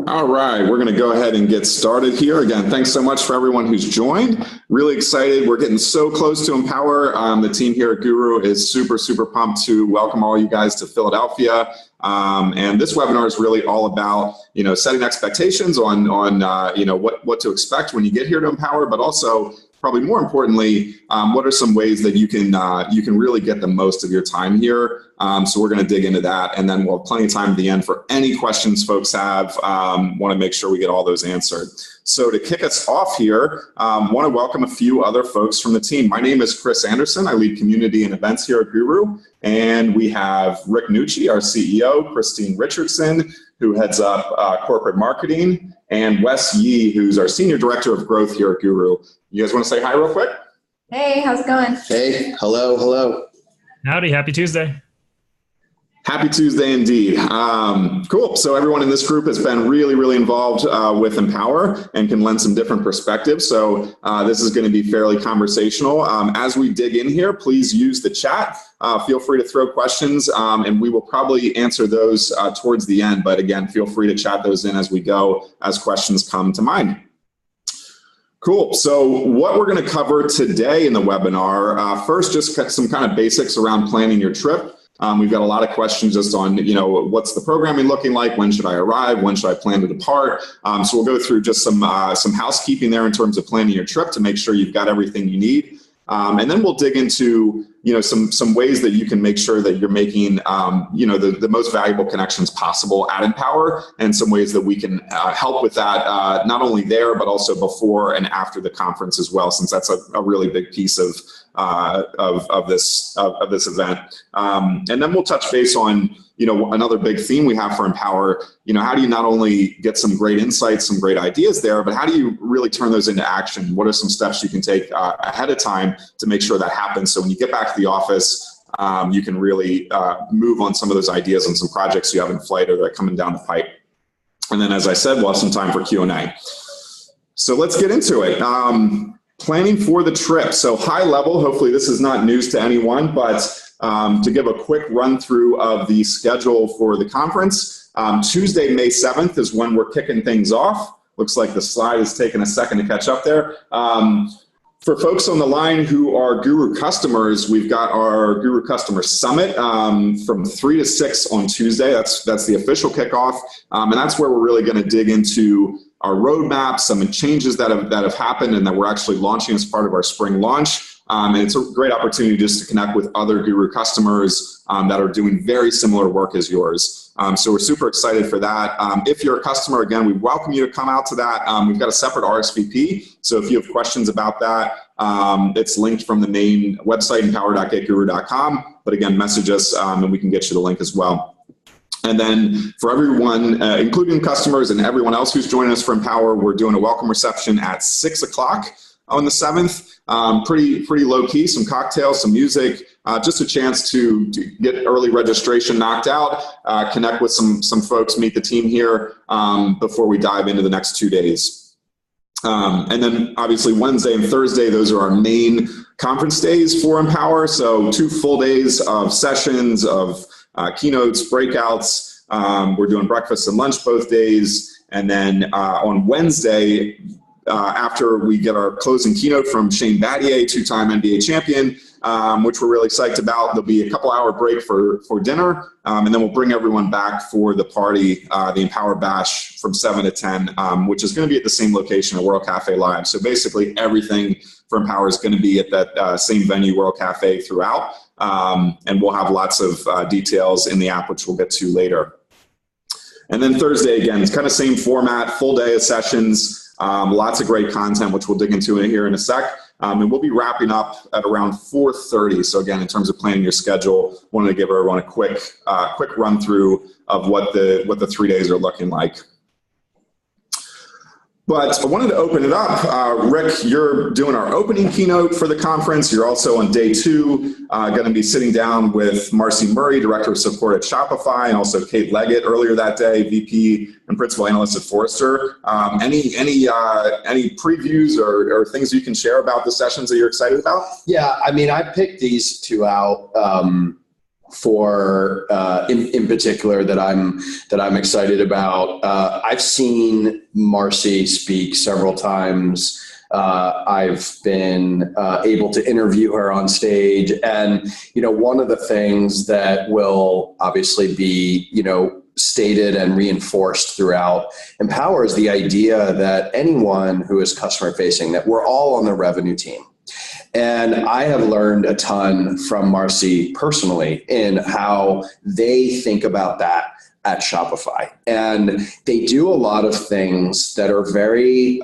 All right, we're going to go ahead and get started here. Again, thanks so much for everyone who's joined. Really excited. We're getting so close to Empower. The team here at Guru is super, super pumped to welcome all you guys to Philadelphia. And this webinar is really all about, setting expectations on what to expect when you get here to Empower, but also probably more importantly, what are some ways that you can really get the most of your time here? So we're going to dig into that, and then we'll have plenty of time at the end for any questions folks have. Want to make sure we get all those answered. So to kick us off here, want to welcome a few other folks from the team. My name is Chris Anderson. I lead community and events here at Guru, and we have Rick Nucci, our CEO, Christine Richardson, who heads up corporate marketing, and Wes Yee, who's our Senior Director of Growth here at Guru. You guys want to say hi real quick? Hey, how's it going? Hey, hello. Howdy, happy Tuesday. Happy Tuesday indeed. Cool. So everyone in this group has been really, really involved with Empower and can lend some different perspectives. So this is going to be fairly conversational. As we dig in here, please use the chat. Feel free to throw questions, and we will probably answer those towards the end. But again, feel free to chat those in as we go, as questions come to mind. Cool. So what we're going to cover today in the webinar, first, just some kind of basics around planning your trip. We've got a lot of questions just on, what's the programming looking like? When should I arrive? When should I plan to depart? So we'll go through just some housekeeping there in terms of planning your trip to make sure you've got everything you need. And then we'll dig into, some ways that you can make sure that you're making, the most valuable connections possible at Empower, and some ways that we can help with that, not only there, but also before and after the conference as well, since that's a really big piece of this event. And then we'll touch base on, another big theme we have for Empower. How do you not only get some great insights, some great ideas there, but how do you really turn those into action? What are some steps you can take ahead of time to make sure that happens? So when you get back to the office, you can really move on some of those ideas and some projects you have in flight or that are coming down the pipe. And then, as I said, we'll have some time for Q&A. So let's get into it. Planning for the trip. So high level, hopefully this is not news to anyone, but to give a quick run through of the schedule for the conference, Tuesday, May 7th is when we're kicking things off. Looks like the slide is taking a second to catch up there. For folks on the line who are Guru customers, we've got our Guru Customer Summit from 3 to 6 on Tuesday. That's the official kickoff, and that's where we're really going to dig into our roadmap, some changes that have happened and that we're actually launching as part of our spring launch. And it's a great opportunity just to connect with other Guru customers that are doing very similar work as yours. So we're super excited for that. If you're a customer, again, we welcome you to come out to that. We've got a separate RSVP. So if you have questions about that, it's linked from the main website, empower.getguru.com. But again, message us and we can get you the link as well. And then for everyone, including customers and everyone else who's joining us for Empower, we're doing a welcome reception at 6 o'clock on the 7th. Pretty low key, some cocktails, some music, just a chance to get early registration knocked out, connect with some folks, meet the team here before we dive into the next 2 days. And then obviously Wednesday and Thursday, those are our main conference days for Empower. So 2 full days of sessions, of keynotes, breakouts. We're doing breakfast and lunch both days. And then on Wednesday, after we get our closing keynote from Shane Battier, 2-time NBA champion, which we're really psyched about, there'll be a couple-hour break for dinner, and then we'll bring everyone back for the party, the Empower Bash from 7 to 10, which is going to be at the same location at World Cafe Live. So basically everything for Empower is going to be at that same venue, World Cafe, throughout, and we'll have lots of details in the app, which we'll get to later. And then Thursday, again, it's kind of same format, full day of sessions, lots of great content, which we'll dig into here in a sec. And we'll be wrapping up at around 4:30. So again, in terms of planning your schedule, wanted to give everyone a quick run through of what the 3 days are looking like. But I wanted to open it up. Rick, you're doing our opening keynote for the conference. You're also on day 2, going to be sitting down with Marcy Murray, Director of Support at Shopify, and also Kate Leggett earlier that day, VP and Principal Analyst at Forrester. Any previews or things you can share about the sessions that you're excited about? Yeah, I mean, I picked these 2 out in particular that I'm excited about. I've seen Marcy speak several times. I've been able to interview her on stage, and one of the things that will obviously be stated and reinforced throughout Empower is the idea that anyone who is customer facing, that we're all on the revenue team. And I have learned a ton from Marcy personally in how they think about that at Shopify. And they do a lot of things that are very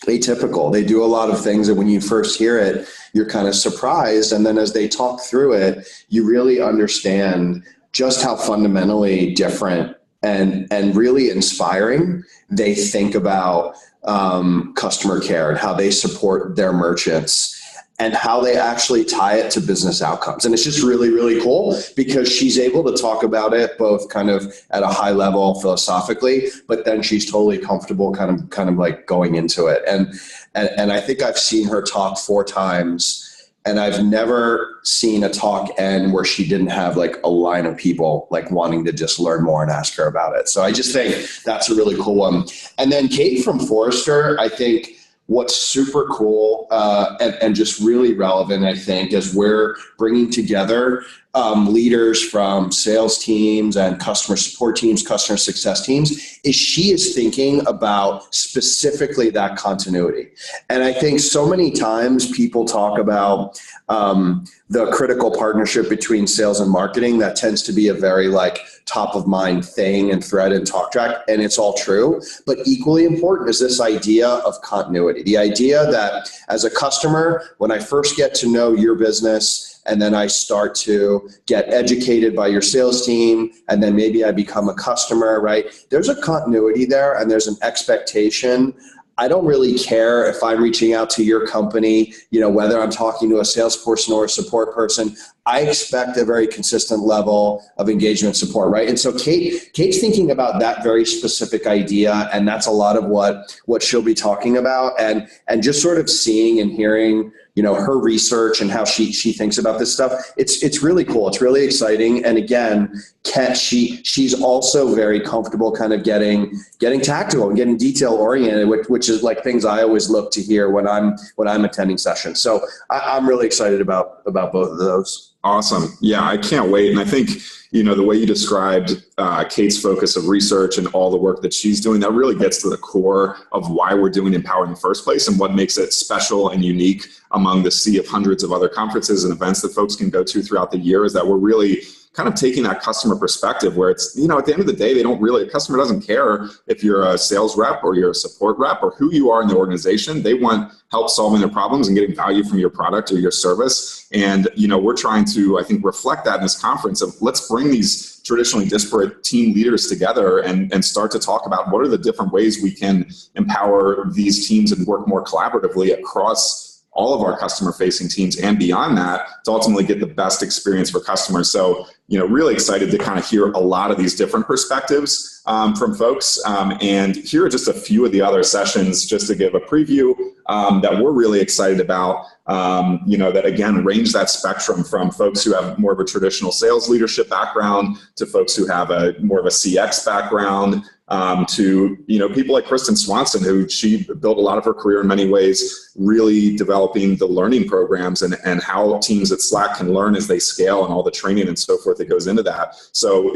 atypical. They do a lot of things that when you first hear it, you're kind of surprised. And then as they talk through it, you really understand just how fundamentally different and really inspiring they think about customer care and how they support their merchants and how they actually tie it to business outcomes. And it's just really, really cool because she's able to talk about it both kind of at a high level philosophically, but then she's totally comfortable kind of like going into it. And I think I've seen her talk 4 times, and I've never seen a talk end where she didn't have like a line of people like wanting to just learn more and ask her about it. So I just think that's a really cool one. And then Kate from Forrester, I think what's super cool and just really relevant, I think, is we're bringing together leaders from sales teams and customer support teams, customer success teams, is she is thinking about specifically that continuity. And I think so many times people talk about the critical partnership between sales and marketing. That tends to be a very like top of mind thing and thread and talk track, and it's all true. But equally important is this idea of continuity. The idea that as a customer, when I first get to know your business, and then I start to get educated by your sales team, and then maybe I become a customer, right? There's a continuity there, and there's an expectation. I don't really care if I'm reaching out to your company, whether I'm talking to a salesperson or a support person. I expect a very consistent level of engagement support, right? And so Kate's thinking about that very specific idea, and that's a lot of what she'll be talking about, and just sort of seeing and hearing her research and how she thinks about this stuff. It's really cool. It's really exciting. And again, she's also very comfortable kind of getting tactical and getting detail oriented, which is like things I always look to hear when I'm attending sessions. So I'm really excited about both of those. Awesome. Yeah, I can't wait. And I think, the way you described Kate's focus of research and all the work that she's doing, that really gets to the core of why we're doing Empower in the first place and what makes it special and unique among the sea of hundreds of other conferences and events that folks can go to throughout the year, is that we're really kind of taking that customer perspective where it's, at the end of the day, a customer doesn't care if you're a sales rep or you're a support rep or who you are in the organization. They want help solving their problems and getting value from your product or your service. And, we're trying to, I think, reflect that in this conference of let's bring these traditionally disparate team leaders together and start to talk about what are the different ways we can empower these teams and work more collaboratively across all of our customer-facing teams and beyond that to ultimately get the best experience for customers. So, really excited to kind of hear a lot of these different perspectives from folks. And here are just a few of the other sessions just to give a preview that we're really excited about, that again, range that spectrum from folks who have more of a traditional sales leadership background to folks who have more of a CX background, to people like Kristen Swanson, who she built a lot of her career in many ways, really developing the learning programs and how teams at Slack can learn as they scale and all the training and so forth that goes into that. So,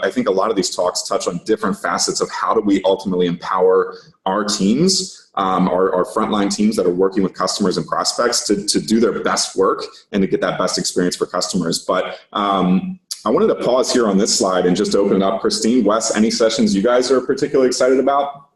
I think a lot of these talks touch on different facets of how do we ultimately empower our teams, our frontline teams that are working with customers and prospects to do their best work and to get that best experience for customers. But I wanted to pause here on this slide and just open it up. Christine, Wes, any sessions you guys are particularly excited about?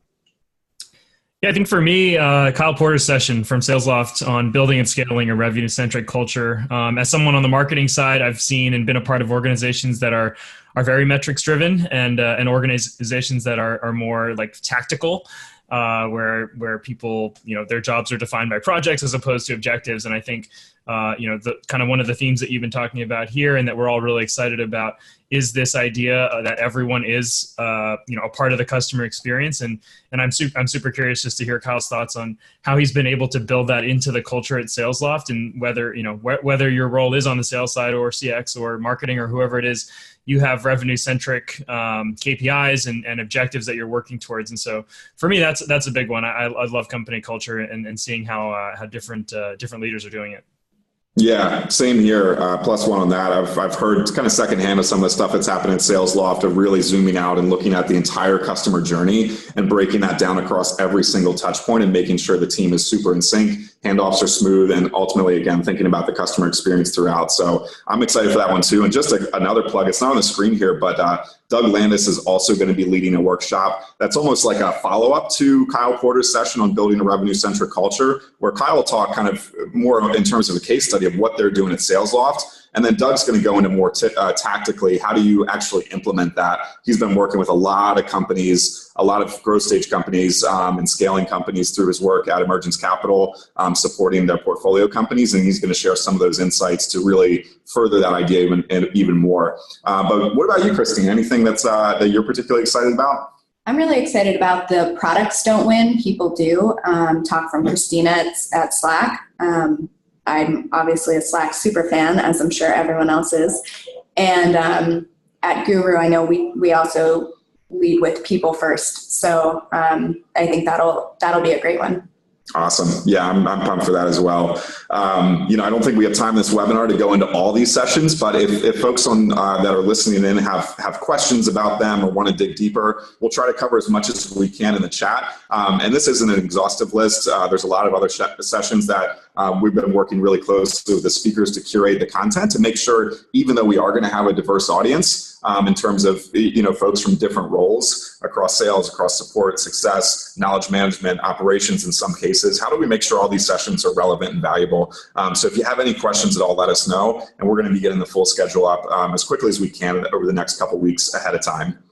Yeah, I think for me, Kyle Porter's session from SalesLoft on building and scaling a revenue-centric culture. As someone on the marketing side, I've seen and been a part of organizations that are very metrics-driven and organizations that are more like tactical, where people, their jobs are defined by projects as opposed to objectives. And I think the kind of one of the themes that you've been talking about here and that we're all really excited about is this idea that everyone is, a part of the customer experience. And I'm super curious just to hear Kyle's thoughts on how he's been able to build that into the culture at SalesLoft, and whether your role is on the sales side or CX or marketing or whoever it is, you have revenue-centric KPIs and objectives that you're working towards. And so for me, that's a big one. I love company culture and seeing how different leaders are doing it. Yeah, same here. Plus one on that. I've heard kind of secondhand of some of the stuff that's happened at SalesLoft of really zooming out and looking at the entire customer journey and breaking that down across every single touch point and making sure the team is super in sync, handoffs are smooth, and ultimately, again, thinking about the customer experience throughout. So I'm excited for that one too. And just another plug, it's not on the screen here, but Doug Landis is also going to be leading a workshop that's almost like a follow-up to Kyle Porter's session on building a revenue-centric culture, where Kyle will talk kind of more in terms of a case study of what they're doing at SalesLoft. And then Doug's going to go into more tactically, how do you actually implement that? He's been working with a lot of companies, a lot of growth stage companies and scaling companies through his work at Emergence Capital, supporting their portfolio companies. And he's going to share some of those insights to really further that idea even more. But what about you, Christine? Anything that you're particularly excited about? I'm really excited about the products don't win, people do. Talk from Christina at Slack. I'm obviously a Slack super fan, as I'm sure everyone else is. And at Guru, I know we also lead with people first. So I think that'll be a great one. Awesome. Yeah, I'm pumped for that as well. I don't think we have time in this webinar to go into all these sessions, but if folks that are listening in have questions about them or want to dig deeper, we'll try to cover as much as we can in the chat. And this isn't an exhaustive list. There's a lot of other sessions that we've been working really closely with the speakers to curate the content to make sure, even though we are going to have a diverse audience, in terms of folks from different roles across sales, across support, success, knowledge management, operations in some cases, how do we make sure all these sessions are relevant and valuable? So if you have any questions at all, let us know, and we're going to be getting the full schedule up as quickly as we can over the next couple weeks ahead of time.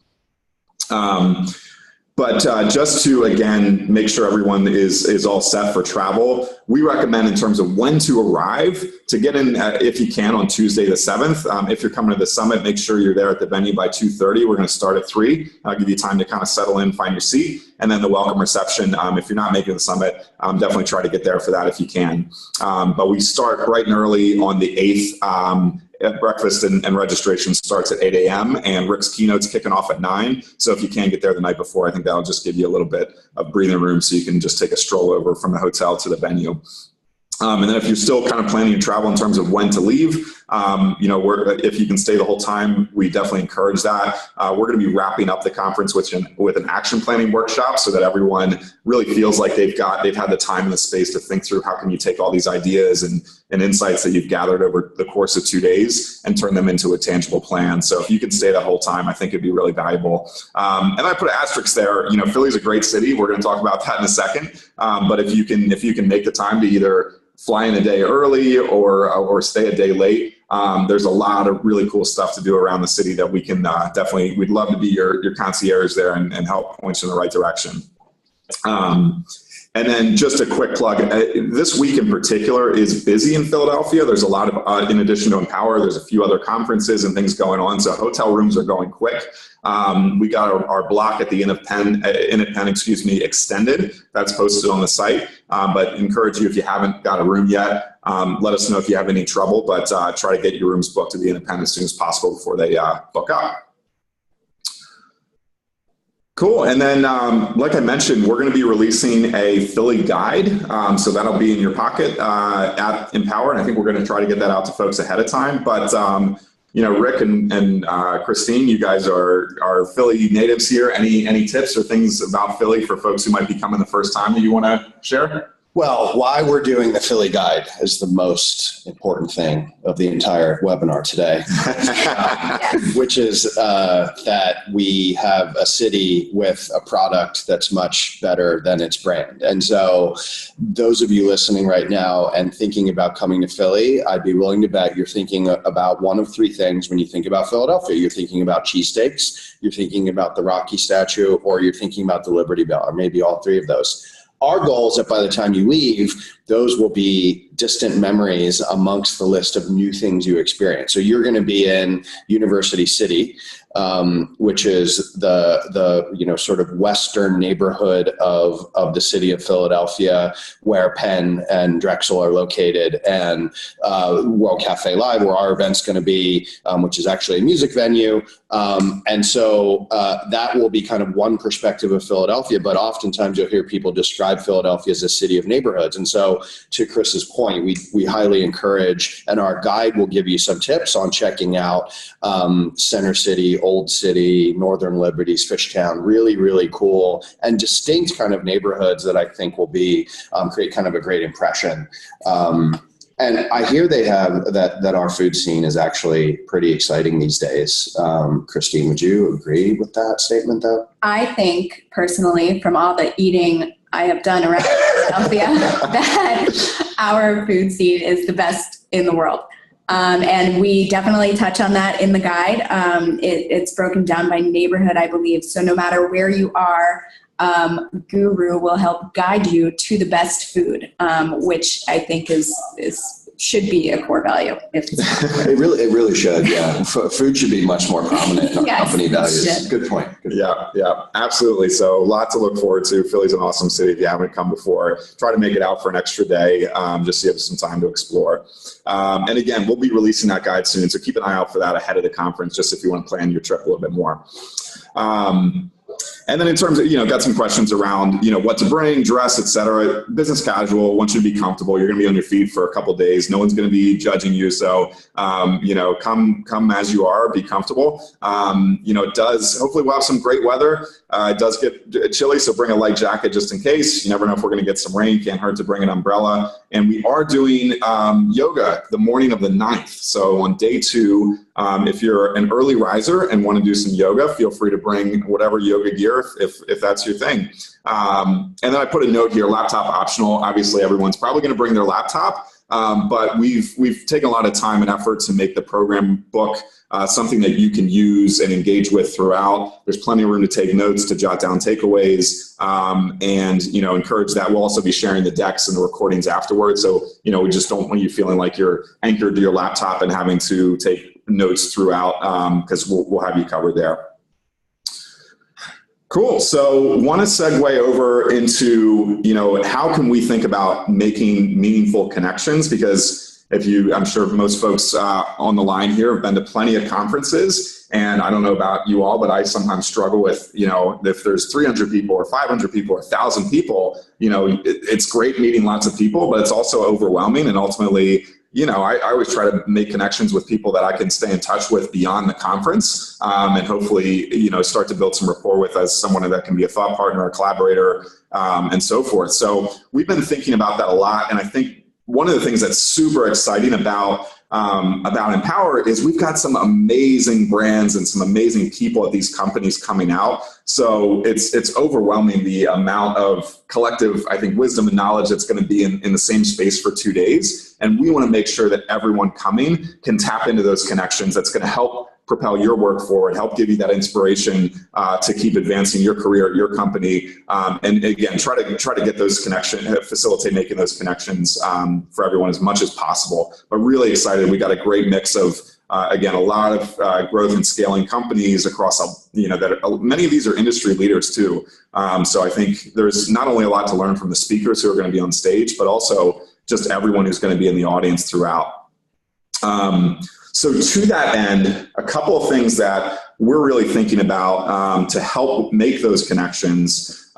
But just to, again, make sure everyone is all set for travel, we recommend in terms of when to arrive to get in, if you can, on Tuesday the 7th. If you're coming to the summit, make sure you're there at the venue by 2:30. We're going to start at 3. I'll give you time to kind of settle in, find your seat. And then the welcome reception, if you're not making the summit, definitely try to get there for that if you can. But we start bright and early on the 8th. Breakfast and registration starts at 8 a.m. and Rick's keynote's kicking off at 9. So if you can get there the night before, I think that'll just give you a little bit of breathing room so you can just take a stroll over from the hotel to the venue. And then if you're still kind of planning to travel in terms of when to leave, if you can stay the whole time, we definitely encourage that. We're going to be wrapping up the conference with an action planning workshop so that everyone really feels like they've had the time and the space to think through how can you take all these ideas and insights that you've gathered over the course of 2 days and turn them into a tangible plan. So if you can stay the whole time, I think it'd be really valuable. And I put an asterisk there. Philly's a great city. We're going to talk about that in a second. But if you can make the time to either fly in a day early or stay a day late, there's a lot of really cool stuff to do around the city that we can we'd love to be your concierge there and help point you in the right direction. And then just a quick plug, this week in particular is busy in Philadelphia. There's a lot of, in addition to Empower, there's a few other conferences and things going on. So hotel rooms are going quick. We got our block at the Inn at Penn, extended. That's posted on the site. But encourage you, if you haven't got a room yet, let us know if you have any trouble, but try to get your rooms booked at the Inn at Penn as soon as possible before they book up. Cool. And then, like I mentioned, we're going to be releasing a Philly guide. So that'll be in your pocket at Empower. And I think we're going to try to get that out to folks ahead of time. But, Rick and Christine, you guys are Philly natives here. Any tips or things about Philly for folks who might be coming the first time that you want to share? Well, why we're doing the Philly guide is the most important thing of the entire webinar today, which is that we have a city with a product that's much better than its brand. And so those of you listening right now and thinking about coming to Philly, I'd be willing to bet you're thinking about one of 3 things when you think about Philadelphia. You're thinking about cheesesteaks, you're thinking about the Rocky statue, or you're thinking about the Liberty Bell, or maybe all 3 of those. Our goal is that by the time you leave, those will be distant memories amongst the list of new things you experience. So you're going to be in University City, which is the sort of western neighborhood of the city of Philadelphia, where Penn and Drexel are located, and World Cafe Live, where our event's going to be, which is actually a music venue. And so that will be kind of one perspective of Philadelphia, but oftentimes you'll hear people describe Philadelphia as a city of neighborhoods. And so to Chris's point, we highly encourage, and our guide will give you some tips on checking out Center City, Old City, Northern Liberties, Fishtown, really, really cool and distinct kind of neighborhoods that I think will be create kind of a great impression. And I hear they have that our food scene is actually pretty exciting these days. Christine, would you agree with that statement though? I think personally, from all the eating I have done around Philadelphia, that our food scene is the best in the world. And we definitely touch on that in the guide. It's broken down by neighborhood, I believe. So no matter where you are, Guru will help guide you to the best food, which I think should be a core value. It really should. Yeah, food should be much more prominent in our company values. Good point. Yeah, absolutely. So a lot to look forward to. Philly's an awesome city. If you haven't come before, try to make it out for an extra day, just so you have some time to explore. And again, we'll be releasing that guide soon, so keep an eye out for that ahead of the conference, just if you want to plan your trip a little bit more. And then in terms of, got some questions around, what to bring, dress, et cetera. Business casual, want you to be comfortable. You're going to be on your feet for a couple of days. No one's going to be judging you. So, come as you are, be comfortable. Hopefully we'll have some great weather. It does get chilly, so bring a light jacket just in case. You never know if we're going to get some rain. Can't hurt to bring an umbrella. And we are doing yoga the morning of the 9th. So on day 2, if you're an early riser and want to do some yoga, feel free to bring whatever yoga gear if that's your thing. And then I put a note here, laptop optional. Obviously, everyone's probably going to bring their laptop, but we've taken a lot of time and effort to make the program book something that you can use and engage with throughout. There's plenty of room to take notes, to jot down takeaways, and encourage that. We'll also be sharing the decks and the recordings afterwards. So we just don't want you feeling like you're anchored to your laptop and having to take notes throughout, because we'll have you covered there. Cool. So want to segue over into, how can we think about making meaningful connections? Because I'm sure most folks on the line here have been to plenty of conferences, and I don't know about you all, but I sometimes struggle with, if there's 300 people or 500 people or 1,000 people, it's great meeting lots of people, but it's also overwhelming. And ultimately, I always try to make connections with people that I can stay in touch with beyond the conference, and hopefully, start to build some rapport with as someone that can be a thought partner, a collaborator, and so forth. So we've been thinking about that a lot. And I think one of the things that's super exciting about Empower is we've got some amazing brands and some amazing people at these companies coming out. So it's overwhelming the amount of collective, I think, wisdom and knowledge that's going to be in the same space for 2 days. And we want to make sure that everyone coming can tap into those connections. That's going to help propel your work forward, help give you that inspiration to keep advancing your career at your company. And again, try to get those connections, facilitate making those connections for everyone as much as possible. But really excited. We got a great mix of, again, a lot of growth and scaling companies across, many of these are industry leaders too. So I think there's not only a lot to learn from the speakers who are going to be on stage, but also just everyone who's going to be in the audience throughout. So to that end, a couple of things that we're really thinking about to help make those connections.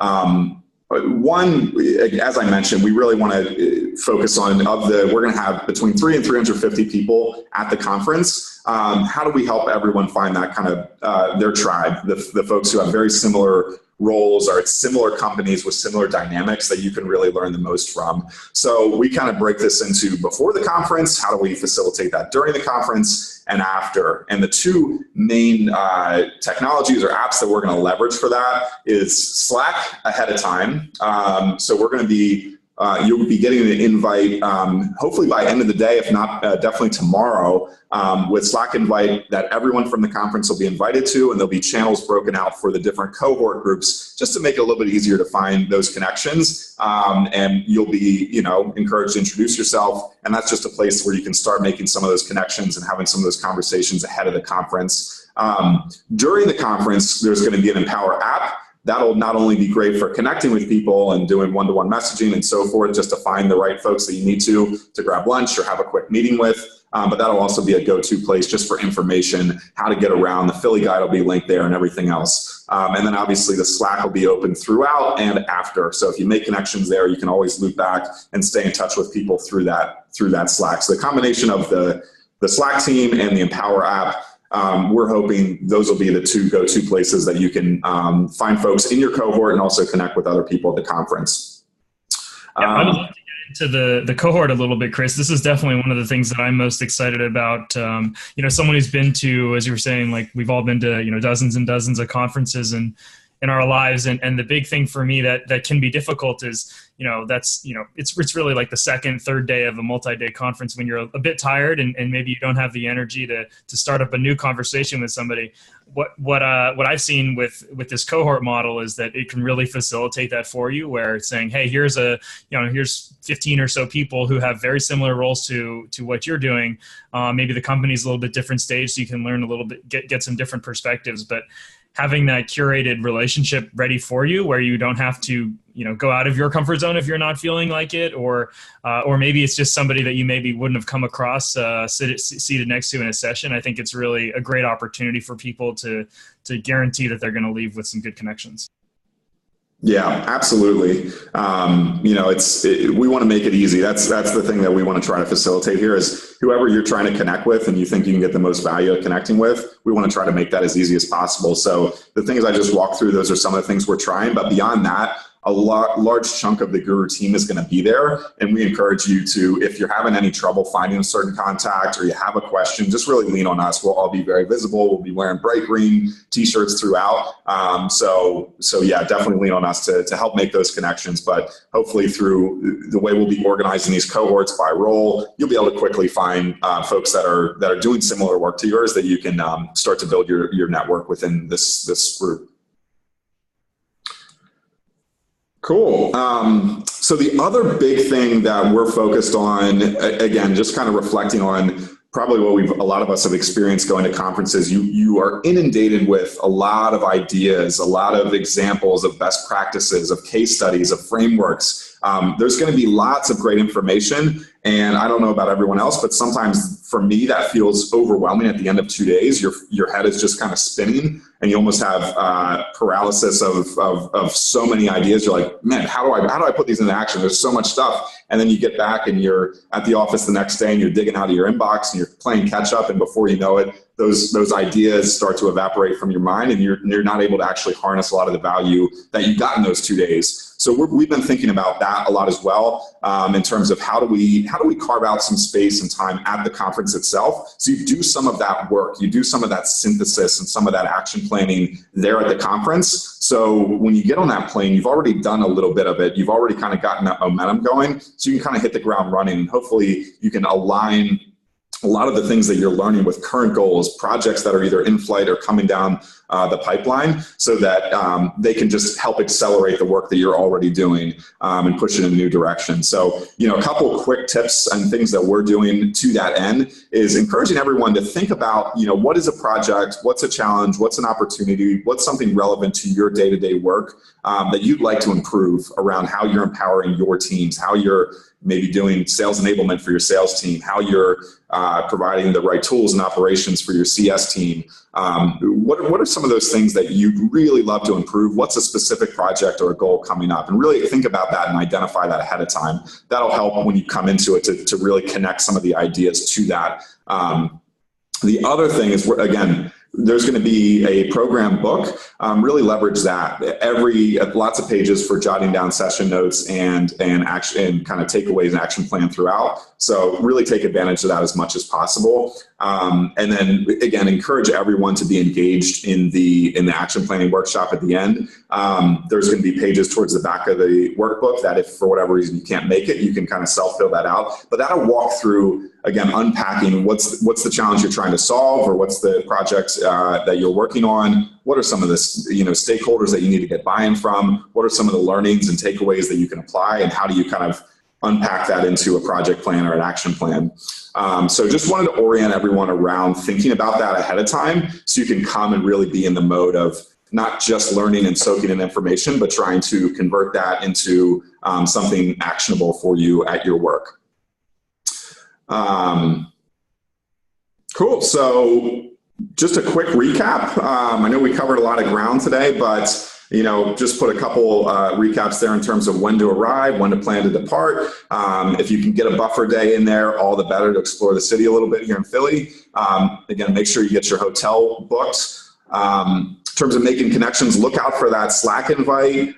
One, as I mentioned, we really want to focus on we're going to have between 300 and 350 people at the conference. How do we help everyone find that kind of their tribe, the folks who have very similar roles or at similar companies with similar dynamics that you can really learn the most from. So we kind of break this into before the conference, how do we facilitate that during the conference, and after. And the two main technologies or apps that we're going to leverage for that is Slack ahead of time. So we're going to be you'll be getting an invite, hopefully by end of the day, if not definitely tomorrow, with Slack invite that everyone from the conference will be invited to, and there'll be channels broken out for the different cohort groups just to make it a little bit easier to find those connections. And you'll be, encouraged to introduce yourself. And that's just a place where you can start making some of those connections and having some of those conversations ahead of the conference. During the conference, there's going to be an Empower app. That'll not only be great for connecting with people and doing one-to-one messaging and so forth, just to find the right folks that you need to grab lunch or have a quick meeting with, but that'll also be a go-to place just for information, how to get around. The Philly guide will be linked there and everything else. And then obviously the Slack will be open throughout and after. So if you make connections there, you can always loop back and stay in touch with people through that Slack. So the combination of the Slack team and the Empower app, we're hoping those will be the two go-to places that you can find folks in your cohort and also connect with other people at the conference. Yeah, I would love to get into the cohort a little bit, Chris. This is definitely one of the things that I'm most excited about. Someone who's been to, as you were saying, like we've all been to, dozens and dozens of conferences in our lives. And the big thing for me that can be difficult is, it's really like the second, third day of a multi-day conference when you're a bit tired and maybe you don't have the energy to start up a new conversation with somebody. What I've seen with this cohort model is that it can really facilitate that for you, where it's saying, hey, here's 15 or so people who have very similar roles to what you're doing. Maybe the company's a little bit different stage, so you can learn a little bit, get some different perspectives, but having that curated relationship ready for you where you don't have to, go out of your comfort zone if you're not feeling like it, or maybe it's just somebody that you maybe wouldn't have come across seated next to in a session. I think it's really a great opportunity for people to guarantee that they're going to leave with some good connections. Yeah, absolutely. We want to make it easy. That's the thing that we want to try to facilitate here is whoever you're trying to connect with and you think you can get the most value of connecting with, we want to try to make that as easy as possible. So the things I just walked through, those are some of the things we're trying, but beyond that, a large chunk of the Guru team is going to be there. And we encourage you to, if you're having any trouble finding a certain contact or you have a question, just really lean on us. We'll all be very visible. We'll be wearing bright green t-shirts throughout. So yeah, definitely lean on us to help make those connections. But hopefully through the way we'll be organizing these cohorts by role, you'll be able to quickly find folks that are doing similar work to yours that you can start to build your network within this group. Cool. So the other big thing that we're focused on, again, just kind of reflecting on probably what a lot of us have experienced going to conferences, you are inundated with a lot of ideas, a lot of examples of best practices, of case studies, of frameworks. There's going to be lots of great information. And I don't know about everyone else, but sometimes for me, that feels overwhelming at the end of 2 days. Your head is just kind of spinning and you almost have paralysis of so many ideas. You're like, man, how do I put these into action? There's so much stuff. And then you get back and you're at the office the next day and you're digging out of your inbox and you're playing catch up. And before you know it, those ideas start to evaporate from your mind and you're not able to actually harness a lot of the value that you got in those 2 days. So we've been thinking about that a lot as well, in terms of how do we carve out some space and time at the conference itself. So you do some of that work, you do some of that synthesis and some of that action planning there at the conference. So when you get on that plane, you've already done a little bit of it. You've already kind of gotten that momentum going. So you can kind of hit the ground running and hopefully you can align a lot of the things that you're learning with current goals, projects that are either in flight or coming down the pipeline, so that they can just help accelerate the work that you're already doing and push it in a new direction. So, a couple of quick tips and things that we're doing to that end is encouraging everyone to think about, what is a project, what's a challenge, what's an opportunity, what's something relevant to your day-to-day work that you'd like to improve around how you're empowering your teams, how you're maybe doing sales enablement for your sales team, how you're providing the right tools and operations for your CS team. What are some of those things that you'd really love to improve? What's a specific project or a goal coming up? And really think about that and identify that ahead of time. That'll help when you come into it to really connect some of the ideas to that. The other thing is, again, there's going to be a program book. Really leverage that. Lots of pages for jotting down session notes and action and kind of takeaways and action plan throughout. So really take advantage of that as much as possible. And then again, encourage everyone to be engaged in the action planning workshop at the end. There's going to be pages towards the back of the workbook that if for whatever reason you can't make it, you can kind of self-fill that out. But that'll walk through, again, unpacking what's the challenge you're trying to solve, or what's the project that you're working on. What are some of the stakeholders that you need to get buy-in from? What are some of the learnings and takeaways that you can apply, and how do you kind of unpack that into a project plan or an action plan? So just wanted to orient everyone around thinking about that ahead of time, so you can come and really be in the mode of not just learning and soaking in information, but trying to convert that into something actionable for you at your work. Cool. So just a quick recap. I know we covered a lot of ground today, but just put a couple recaps there in terms of when to arrive, when to plan to depart. If you can get a buffer day in there, all the better, to explore the city a little bit here in Philly. Again, make sure you get your hotel booked. In terms of making connections, look out for that Slack invite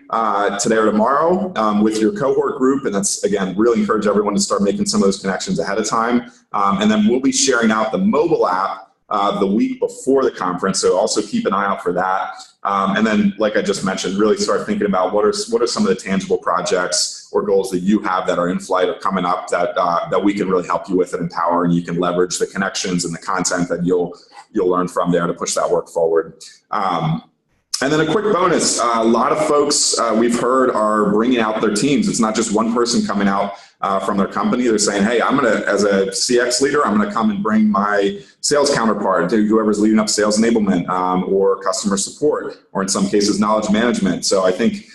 today or tomorrow with your cohort group. And that's, again, really encourage everyone to start making some of those connections ahead of time. And then we'll be sharing out the mobile app the week before the conference, so also keep an eye out for that. And then, like I just mentioned, really start thinking about what are some of the tangible projects or goals that you have that are in flight or coming up that we can really help you with and empower, and you can leverage the connections and the content that you'll learn from there to push that work forward. And then a quick bonus, a lot of folks we've heard are bringing out their teams. It's not just one person coming out from their company. They're saying, hey, I'm going to, as a CX leader, I'm going to come and bring my sales counterpart, to whoever's leading up sales enablement or customer support, or in some cases, knowledge management. So I think,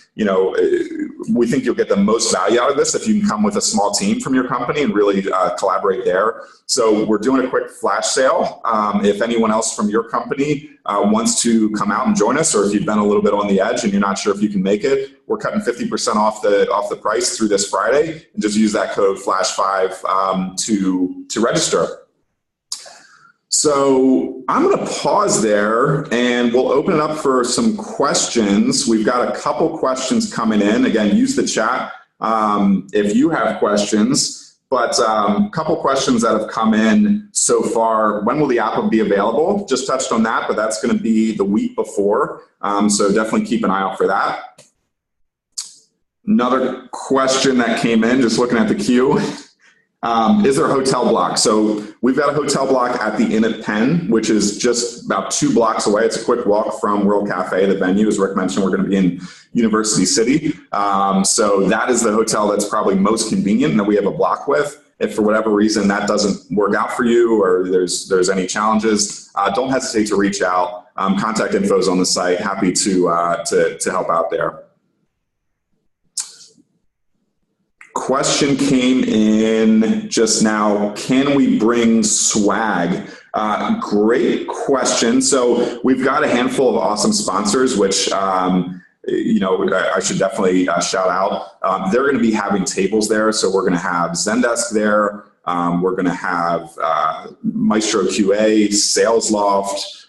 we think you'll get the most value out of this if you can come with a small team from your company and really collaborate there. So we're doing a quick flash sale. If anyone else from your company wants to come out and join us, or if you've been a little bit on the edge and you're not sure if you can make it, we're cutting 50% off the price through this Friday. And just use that code FLASH5 to register. So I'm going to pause there, and we'll open it up for some questions. We've got a couple questions coming in. Again, use the chat if you have questions. But a couple questions that have come in so far. When will the app be available? Just touched on that, but that's going to be the week before. So definitely keep an eye out for that. Another question that came in, just looking at the queue. Is there a hotel block? So we've got a hotel block at the Inn at Penn, which is just about 2 blocks away. It's a quick walk from World Cafe, the venue. As Rick mentioned, we're going to be in University City. So that is the hotel that's probably most convenient and that we have a block with. If for whatever reason that doesn't work out for you, or there's any challenges, don't hesitate to reach out. Contact info is on the site. Happy to help out there. Question came in just now. Can we bring swag? Great question. So we've got a handful of awesome sponsors, which I should definitely shout out. They're going to be having tables there. So we're going to have Zendesk there. We're going to have Maestro QA, Sales Loft,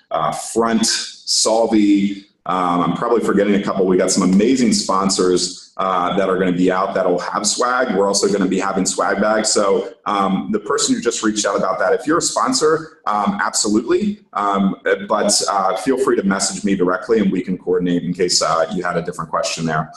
Front, Solvi. I'm probably forgetting a couple. We got some amazing sponsors that are going to be out that'll have swag. We're also going to be having swag bags. So the person who just reached out about that, if you're a sponsor, absolutely. But feel free to message me directly and we can coordinate in case you had a different question there.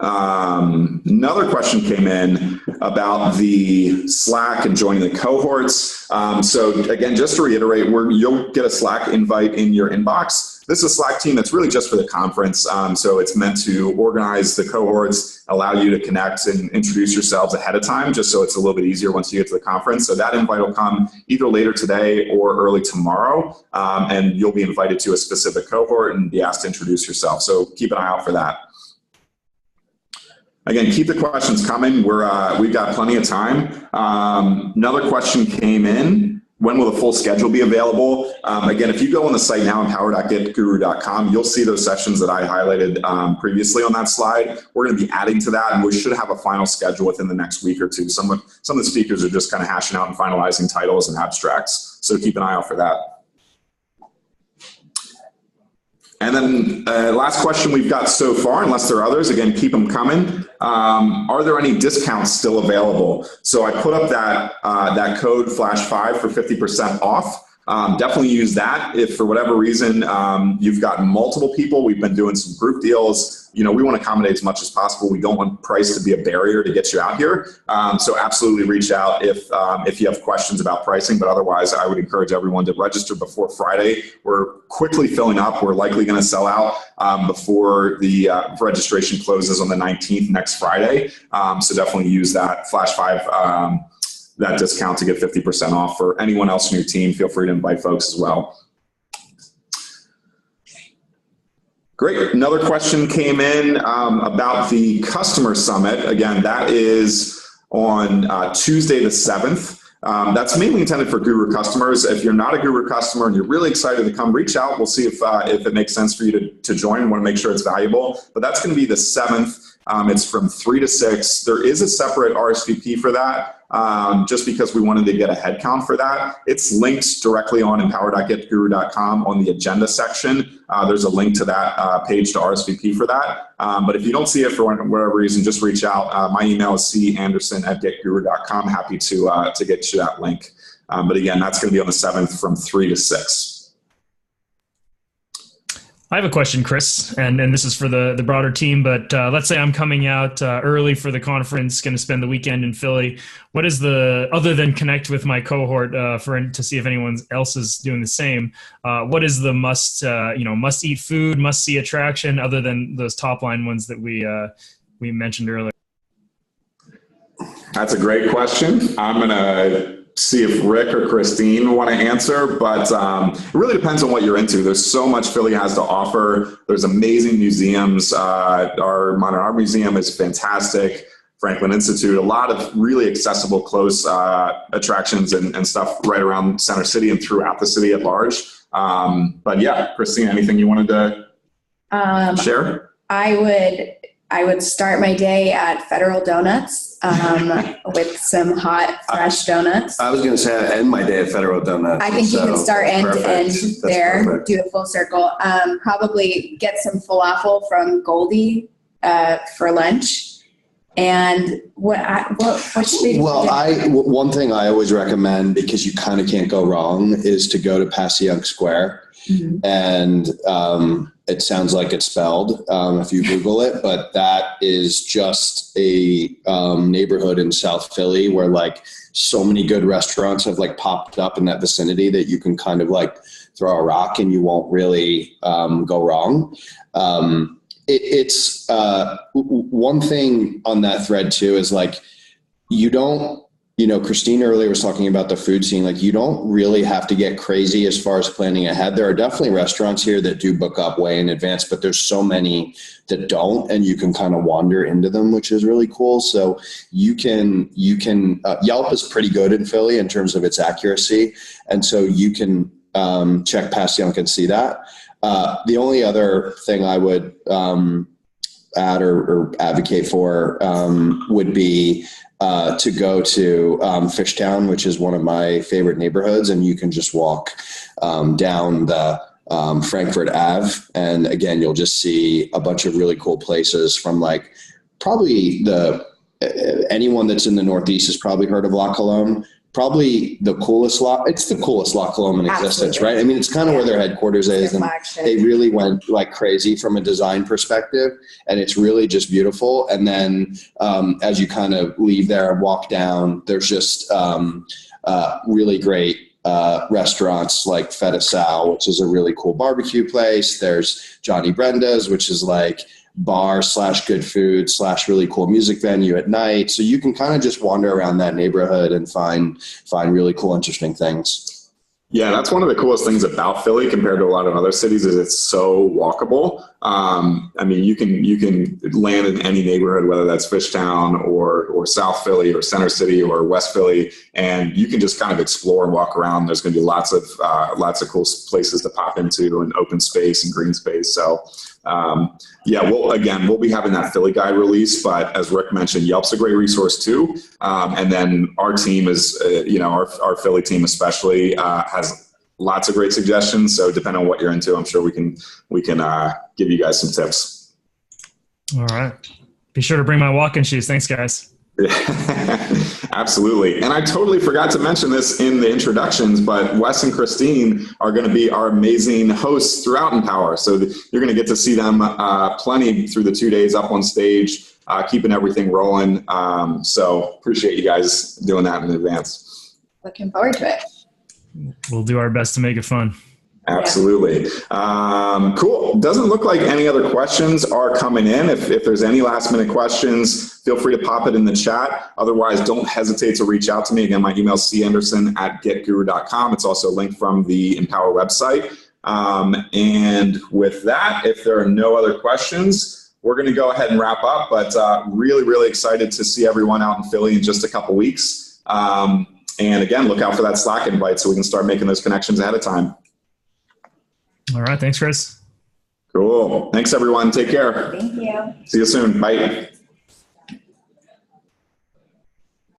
Another question came in about the Slack and joining the cohorts. So again, just to reiterate, you'll get a Slack invite in your inbox. This is a Slack team that's really just for the conference. So it's meant to organize the cohorts, allow you to connect and introduce yourselves ahead of time, just so it's a little bit easier once you get to the conference. So that invite will come either later today or early tomorrow. And you'll be invited to a specific cohort and be asked to introduce yourself. So keep an eye out for that. Again, keep the questions coming. We've got plenty of time. Another question came in. When will the full schedule be available? Again, if you go on the site now, empower.getguru.com, you'll see those sessions that I highlighted previously on that slide. We're going to be adding to that, and we should have a final schedule within the next week or two. Some of the speakers are just kind of hashing out and finalizing titles and abstracts, so keep an eye out for that. And then last question we've got so far, unless there are others, again, keep them coming. Are there any discounts still available? So I put up that code #5 for 50% off. Definitely use that if for whatever reason you've got multiple people. We've been doing some group deals. We want to accommodate as much as possible. We don't want price to be a barrier to get you out here. So absolutely reach out if you have questions about pricing. But otherwise, I would encourage everyone to register before Friday. We're quickly filling up. We're likely going to sell out before the registration closes on the 19th next Friday. So definitely use that #5. That discount to get 50% off. For anyone else in your team, feel free to invite folks as well. Great. Another question came in about the customer summit. Again, that is on Tuesday the 7th. That's mainly intended for Guru customers. If you're not a Guru customer and you're really excited to come, reach out. We'll see if it makes sense for you to join. We want to make sure it's valuable. But that's going to be the 7th. It's from 3 to 6. There is a separate RSVP for that, just because we wanted to get a head count for that. It's linked directly on empower.getguru.com on the agenda section. There's a link to that page to RSVP for that. But if you don't see it for whatever reason, just reach out. My email is canderson@getguru.com. Happy to get you that link. But again, that's going to be on the 7th from 3 to 6. I have a question, Chris, and this is for the broader team, but let's say I'm coming out early for the conference, going to spend the weekend in Philly. What is other than connect with my cohort to see if anyone else is doing the same, what is the must eat food, must see attraction other than those top line ones that we mentioned earlier? That's a great question. I'm going to see if Rick or Christine want to answer, but it really depends on what you're into. There's so much Philly has to offer. There's amazing museums. Our Modern Art Museum is fantastic. Franklin Institute, a lot of really accessible, close attractions and stuff right around Center City and throughout the city at large. But yeah, Christine, anything you wanted to share? I would start my day at Federal Donuts with some hot, fresh donuts. I was going to say I end my day at Federal Donuts. I think you can start end to end there, perfect. Do a full circle. Probably get some falafel from Goldie for lunch. And what should they do? Well, one thing I always recommend, because you kind of can't go wrong, is to go to Passyunk Square. Mm-hmm. And it sounds like it's spelled if you Google it, but that is just a neighborhood in South Philly where like so many good restaurants have like popped up in that vicinity that you can kind of like throw a rock and you won't really go wrong. It's one thing on that thread too is like Christine earlier was talking about the food scene. Like you don't really have to get crazy as far as planning ahead. There are definitely restaurants here that do book up way in advance, but there's so many that don't, and you can kind of wander into them, which is really cool. So you can Yelp is pretty good in Philly in terms of its accuracy. And so you can check Passyunk and see that. The only other thing I would add or advocate for would be to go to Fishtown, which is one of my favorite neighborhoods, and you can just walk down the Frankfurt Ave, and again, you'll just see a bunch of really cool places from like probably anyone that's in the Northeast has probably heard of La Colombe. Probably it's the coolest La Colombe in existence, Absolutely. Right? I mean, it's kind of where their headquarters is, and they really went like crazy from a design perspective, and it's really just beautiful. And then as you kind of leave there and walk down, there's just really great restaurants like Feta Sal, which is a really cool barbecue place. There's Johnny Brenda's, which is like bar / good food / really cool music venue at night. So you can kind of just wander around that neighborhood and find really cool, interesting things. Yeah, that's one of the coolest things about Philly compared to a lot of other cities is it's so walkable. I mean, you can land in any neighborhood, whether that's Fishtown or South Philly or Center City or West Philly, and you can just kind of explore and walk around. There's going to be lots of cool places to pop into and open space and green space. So we'll be having that Philly guide release, but as Rick mentioned, Yelp's a great resource too. And then our team is, our Philly team especially has lots of great suggestions. So depending on what you're into, I'm sure we can give you guys some tips. All right. Be sure to bring my walking shoes. Thanks, guys. Absolutely. And I totally forgot to mention this in the introductions, but Wes and Christine are going to be our amazing hosts throughout Empower. So you're going to get to see them plenty through the 2 days up on stage, keeping everything rolling. So appreciate you guys doing that in advance. Looking forward to it. We'll do our best to make it fun. Absolutely. Cool. Doesn't look like any other questions are coming in. If there's any last minute questions, feel free to pop it in the chat. Otherwise, don't hesitate to reach out to me. Again, my email is canderson@getguru.com. It's also linked from the Empower website. And with that, if there are no other questions, we're going to go ahead and wrap up. But really, really excited to see everyone out in Philly in just a couple weeks. And again, look out for that Slack invite so we can start making those connections ahead of time. All right. Thanks, Chris. Cool. Thanks, everyone. Take care. Thank you. See you soon. Bye.